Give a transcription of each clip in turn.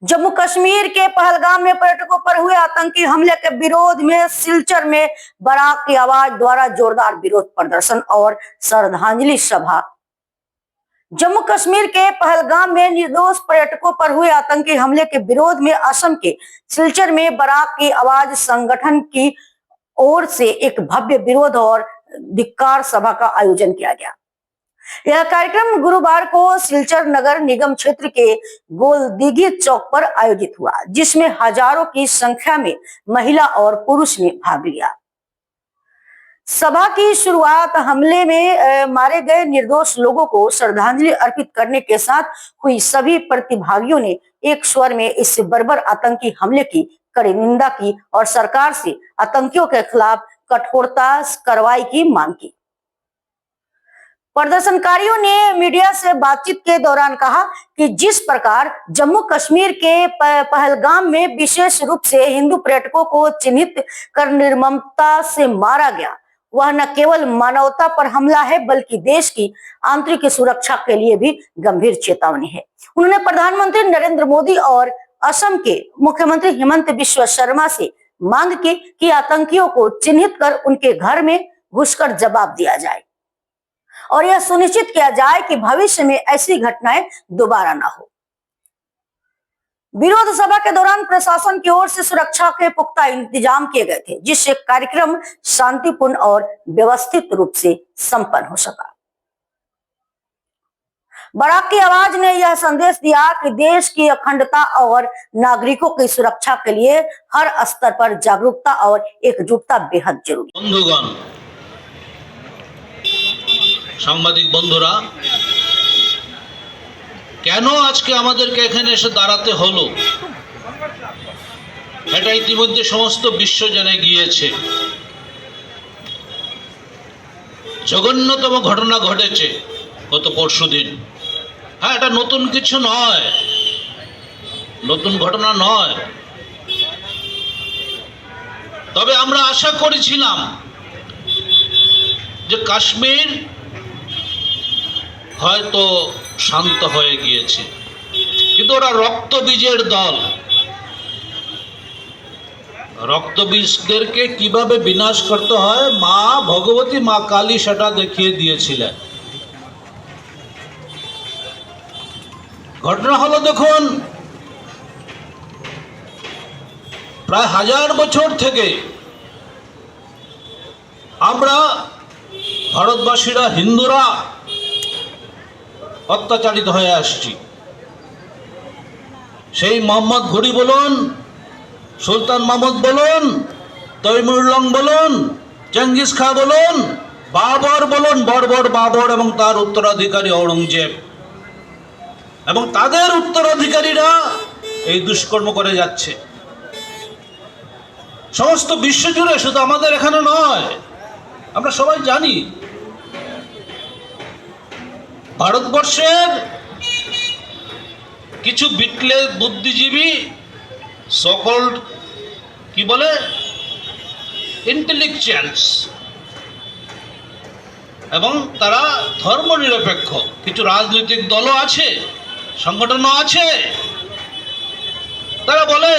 जम्मू कश्मीर के पहलगाम में पर्यटकों पर हुए आतंकी हमले के विरोध में सिलचर में बारात की आवाज द्वारा जोरदार विरोध प्रदर्शन और श्रद्धांजलि सभा। जम्मू कश्मीर के पहलगाम में निर्दोष पर्यटकों पर हुए आतंकी हमले के विरोध में असम के सिलचर में बारात की आवाज संगठन की ओर से एक भव्य विरोध और धिक्कार सभा का आयोजन किया गया। यह कार्यक्रम गुरुवार को सिलचर नगर निगम क्षेत्र के गोलदीघी चौक पर आयोजित हुआ, जिसमें हजारों की संख्या में महिला और पुरुष ने भाग लिया। सभा की शुरुआत हमले में मारे गए निर्दोष लोगों को श्रद्धांजलि अर्पित करने के साथ हुई। सभी प्रतिभागियों ने एक स्वर में इस बर्बर आतंकी हमले की कड़ी निंदा की और सरकार से आतंकियों के खिलाफ कठोरता कार्रवाई की मांग की। प्रदर्शनकारियों ने मीडिया से बातचीत के दौरान कहा कि जिस प्रकार जम्मू कश्मीर के पहलगाम में विशेष रूप से हिंदू पर्यटकों को चिन्हित कर निर्ममता से मारा गया, वह न केवल मानवता पर हमला है बल्कि देश की आंतरिक सुरक्षा के लिए भी गंभीर चेतावनी है। उन्होंने प्रधानमंत्री नरेंद्र मोदी और असम के मुख्यमंत्री हिमंत बिस्वा शर्मा से मांग की कि आतंकियों को चिन्हित कर उनके घर में घुसकर जवाब दिया जाए और यह सुनिश्चित किया जाए कि भविष्य में ऐसी घटनाएं दोबारा ना हो। विरोध सभा के दौरान प्रशासन की ओर से सुरक्षा के पुख्ता इंतजाम किए गए थे, जिससे कार्यक्रम शांतिपूर्ण और व्यवस्थित रूप से संपन्न हो सका। बारात की आवाज ने यह संदेश दिया कि देश की अखंडता और नागरिकों की सुरक्षा के लिए हर स्तर पर जागरूकता और एकजुटता बेहद जरूरी है। সাংবাদিক বন্ধুরা, কেন আজকে আমাদেরকে এখানে এসে দাঁড়াতে হলো এটা ইতিমধ্যে সমস্ত বিশ্ব জেনে গিয়েছে। জঘন্যতম ঘটনা ঘটেছে গত পরশুদিন। হ্যাঁ, এটা নতুন কিছু নয়, নতুন ঘটনা নয়। তবে আমরা আশা করেছিলাম যে কাশ্মীর হয়তো শান্ত হয়ে গিয়েছে, কিন্তু ওরা রক্তবীজের দল। রক্তবীজদেরকে কিভাবে বিনাশ করতে হয় মা ভগবতী, মা কালী সেটা দেখিয়ে দিয়েছিলেন। ঘটনা হলো, দেখুন, প্রায় 1000 বছর থেকে আমরা ভারতবাসীরা, হিন্দুরা অত্যাচারিত হয়ে আসছি। সেই মোহাম্মদ ঘুরি বলুন, সুলতান মাহমুদ বলুন, তৈমুরলং বলুন, চেঙ্গিস খা বলুন, বাবর বলুন, বর্বর বাবর এবং তার উত্তরাধিকারী ঔরঙ্গজেব এবং তাদের উত্তরাধিকারীরা এই দুষ্কর্ম করে যাচ্ছে সমস্ত বিশ্ব জুড়ে, শুধু আমাদের এখানে নয়। আমরা সবাই জানি ভারতবর্ষের কিছু বিটলে বুদ্ধিজীবী, সকল কি বলে ইন্টেলেকচুয়ালস, এবং তারা ধর্মনিরপেক্ষ কিছু রাজনৈতিক দলও আছে, সংগঠনও আছে। তারা বলে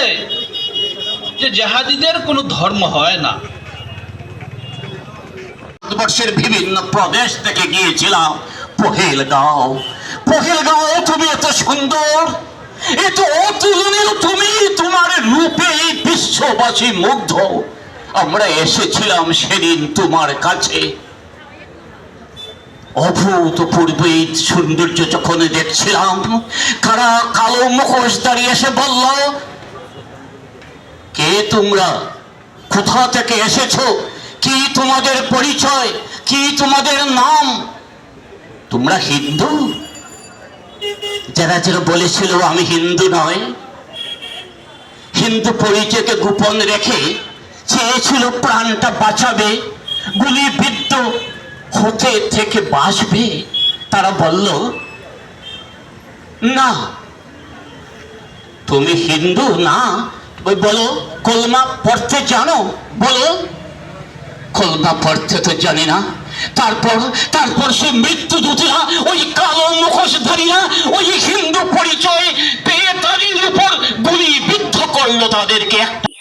যে জিহাদিদের কোনো ধর্ম হয় না। ভারতবর্ষের বিভিন্ন প্রদেশ থেকে গিয়েছিলাম পহেলগাঁও। পহেলগাঁও, তুমি এত সুন্দর, এত অতুলনীয়, তুমি তোমার রূপে বিশ্ববাসী মুগ্ধ। আমরা এসেছিলাম সেদিন তোমার কাছে, অভূতপূর্ব সৌন্দর্য যখন দেখছিলাম, কারা কালো মুখোশধারী এসে বলল, কে তোমরা, কোথা থেকে এসেছো, কি তোমাদের পরিচয়, কি তোমাদের নাম? তোমরা হিন্দু? যারা যারা বলেছিল আমি হিন্দু নয়, হিন্দু পরিচয়কে গোপন রেখে চেয়েছিল প্রাণটা বাঁচাবে, গুলিবিদ্ধ হতে থেকে বাঁচবে, তারা বলল না তুমি হিন্দু না। বলো কলমা পড়তে জানো? বলো কলমা পড়তে তো জানি না। তারপর সে মৃত্যু দূতীরা, ওই কালো মুখোশধারীরা, ওই হিন্দু পরিচয় পেয়ে তাদের উপর করলো তাদেরকে একটা